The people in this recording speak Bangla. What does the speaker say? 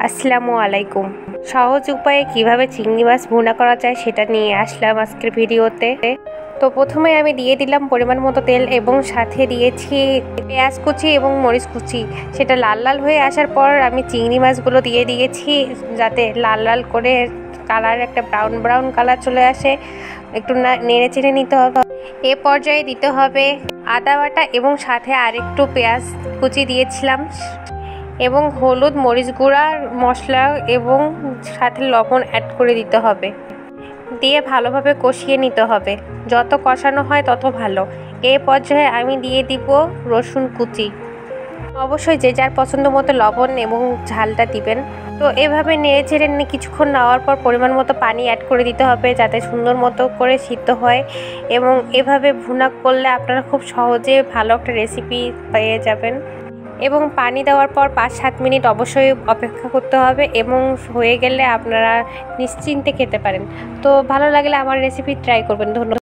আসসালামু আলাইকুম। সহজ উপায়ে কিভাবে চিংড়ি মাছ ভুনা করা যায় সেটা নিয়ে আসলাম আজকের ভিডিওতে। তো প্রথমে আমি দিয়ে দিলাম পরিমাণ মতো তেল এবং সাথে দিয়েছি পেঁয়াজ কুচি এবং মরিচ কুচি। সেটা লাল লাল হয়ে আসার পর আমি চিংড়ি মাছগুলো দিয়ে দিয়েছি, যাতে লাল লাল করে কালার একটা ব্রাউন ব্রাউন কালার চলে আসে। একটু নেড়ে চেড়ে নিতে হবে। এ পর্যায়ে দিতে হবে আদা বাটা এবং সাথে আরেকটু পেঁয়াজ কুচি দিয়েছিলাম এবং হলুদ, মরিচ গুঁড়া, মশলা এবং সাথে লবণ অ্যাড করে দিতে হবে। দিয়ে ভালোভাবে কষিয়ে নিতে হবে। যত কষানো হয় তত ভালো। এই পর্যায়ে আমি দিয়ে দিব রসুন কুচি। অবশ্যই যে যার পছন্দ মতো লবণ এবং ঝালটা দিবেন। তো এভাবে নেড়ে চেড়ে কিছুক্ষণ নেওয়ার পর পরিমাণ মতো পানি অ্যাড করে দিতে হবে, যাতে সুন্দর মতো করে সিদ্ধ হয়। এবং এভাবে ভুনা করলে আপনারা খুব সহজে ভালো একটা রেসিপি পেয়ে যাবেন। এবং পানি দেওয়ার পর 5-7 মিনিট অবশ্যই অপেক্ষা করতে হবে এবং হয়ে গেলে আপনারা নিশ্চিন্তে খেতে পারেন। তো ভালো লাগলে আমার রেসিপি ট্রাই করবেন। ধন্যবাদ।